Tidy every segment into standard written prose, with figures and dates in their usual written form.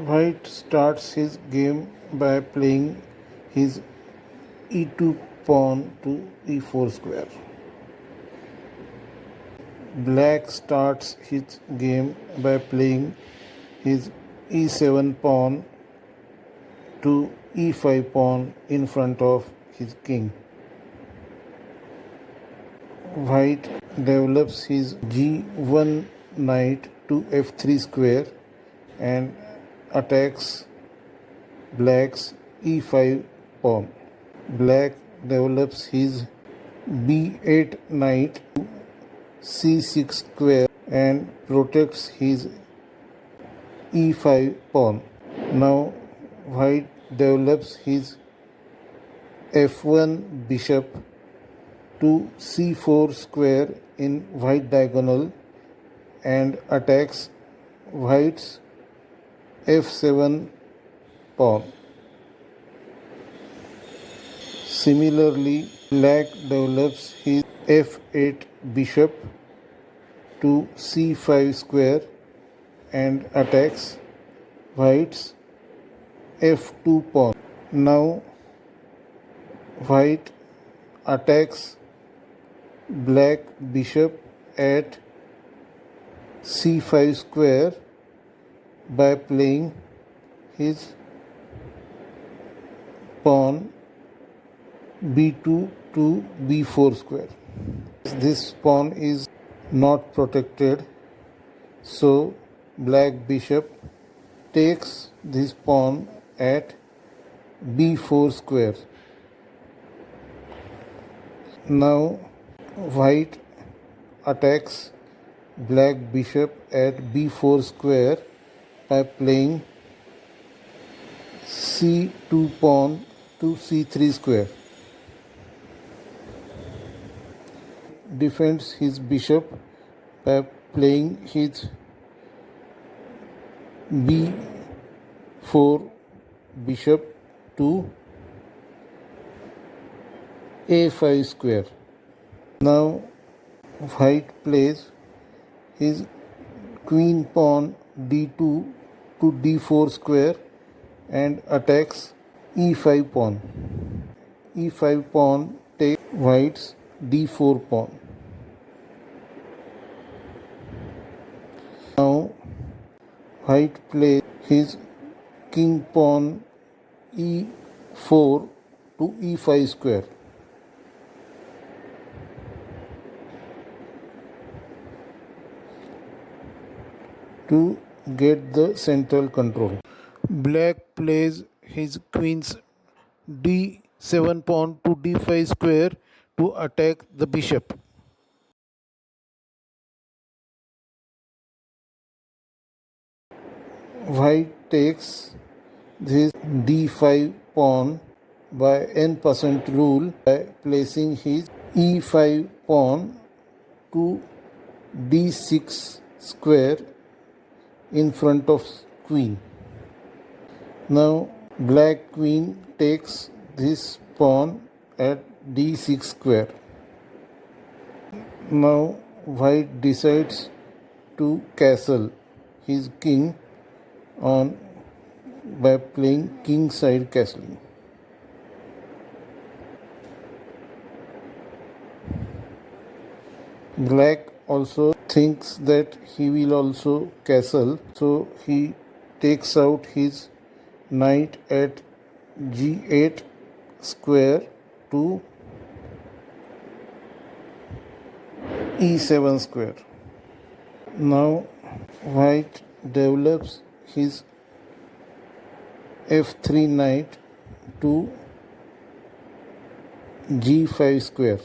White starts his game by playing his e2 pawn to e4 square. Black starts his game by playing his e7 pawn to e5 pawn in front of his king. White develops his g1 knight to f3 square and attacks black's e5 pawn. Black develops his b8 knight to c6 square and protects his e5 pawn. Now white develops his f1 bishop to c4 square in white diagonal and attacks white's f7 pawn. Similarly, black develops his f8 bishop to c5 square and attacks white's f2 pawn. Now white attacks black bishop at c5 square by playing his pawn b2 to b4 square. This pawn is not protected, so black bishop takes this pawn at b4 square. Now white attacks black bishop at b4 square by playing c2 pawn to c3 square. Defends his bishop by playing his b4 bishop to a5 square. Now white plays his queen pawn d2 to d4 square and attacks e5 pawn. e5 pawn takes white's d4 pawn. Now white plays his king pawn e4 to e5 square. To get the central control. Black plays his queen's d7 pawn to d5 square to attack the bishop. White takes this d5 pawn by n% rule by placing his e5 pawn to d6 square in front of queen. Now black queen takes this pawn at d6 square. Now white decides to castle his king on by playing king side castling. Black also thinks that he will also castle, so he takes out his knight at g8 square to e7 square. Now white develops his f3 knight to g5 square,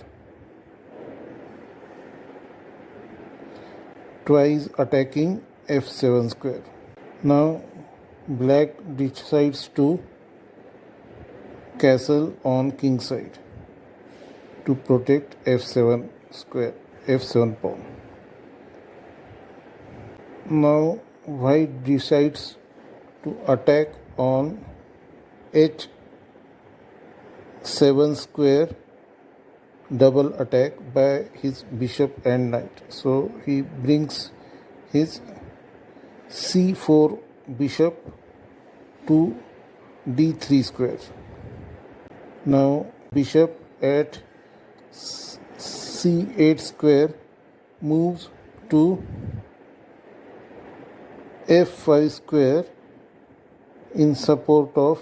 twice attacking f7 square. Now black decides to castle on king side to protect f7 square, f7 pawn. Now white decides to attack on h7 square, double attack by his bishop and knight. So he brings his c4 bishop to d3 square. Now bishop at c8 square moves to f5 square in support of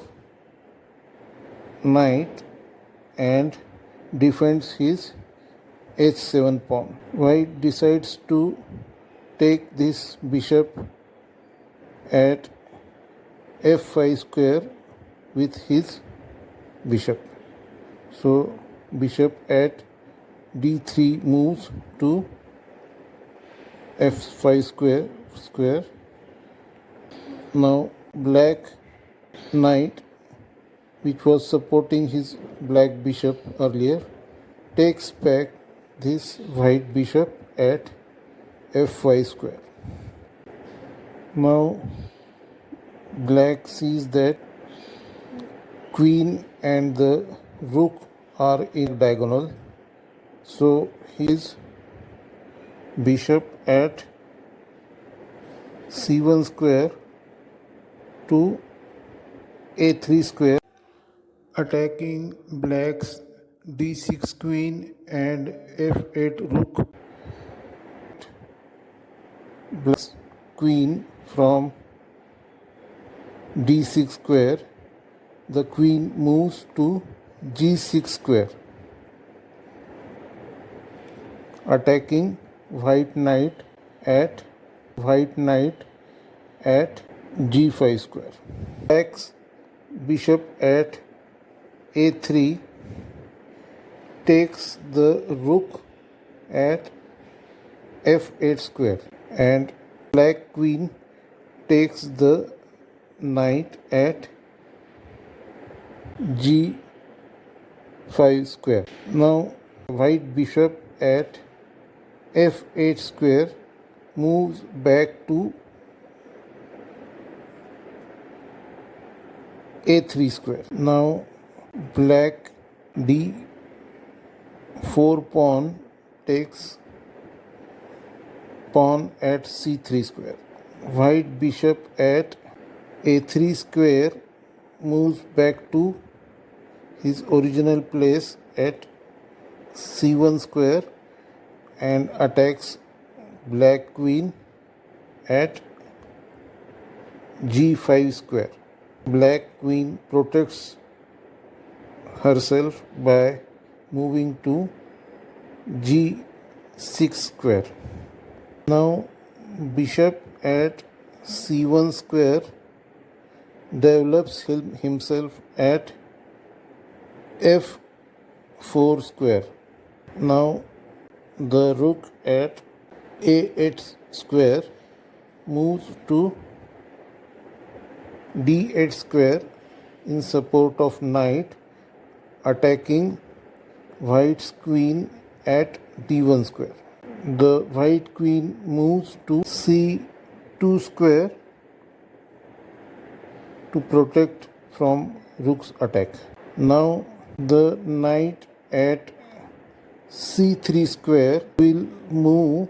knight and defends his h7 pawn. White decides to take this bishop at f5 square with his bishop. So bishop at d3 moves to f5 square. Now black knight, which was supporting his black bishop earlier, takes back this white bishop at f5 square. Now black sees that queen and the rook are in diagonal, so his bishop at c1 square to a3 square, attacking black's d6 queen and f8 rook. Black's queen from d6 square, the queen moves to g6 square, attacking white knight at g5 square. Black's bishop at a3 takes the rook at f8 square, and black queen takes the knight at g5 square. Now white bishop at f8 square moves back to a3 square. Now black d4 pawn takes pawn at c3 square. White bishop at a3 square moves back to his original place at c1 square and attacks black queen at g5 square. Black queen protects herself by moving to g6 square. Now bishop at c1 square develops himself at f4 square. Now the rook at a8 square moves to d8 square in support of knight, attacking white's queen at d1 square. The white queen moves to c2 square to protect from rook's attack. Now the knight at c3 square will move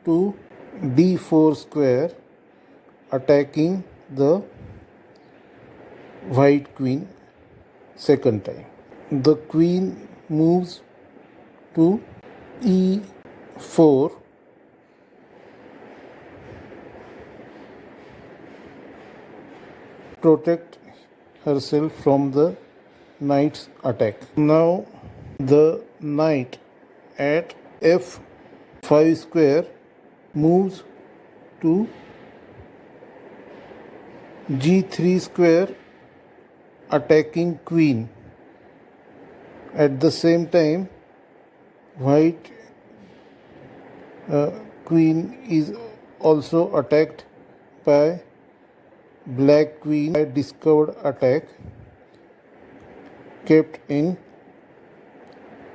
to d4 square, attacking the white queen second time. The queen moves to e4, protect herself from the knight's attack. Now the knight at f5 square moves to g3 square, attacking queen. At the same time, white queen is also attacked by black queen by discovered attack kept in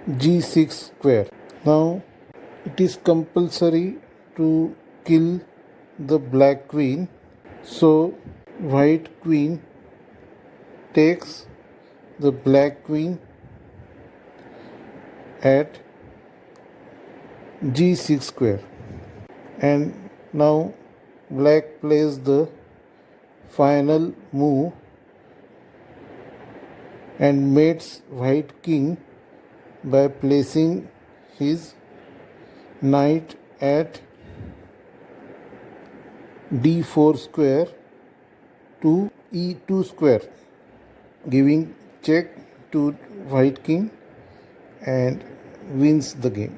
g6 square. Now it is compulsory to kill the black queen, so white queen takes the black queen at g6 square, and now black plays the final move and mates white king by placing his knight at d4 square to e2 square, giving check to white king and wins the game.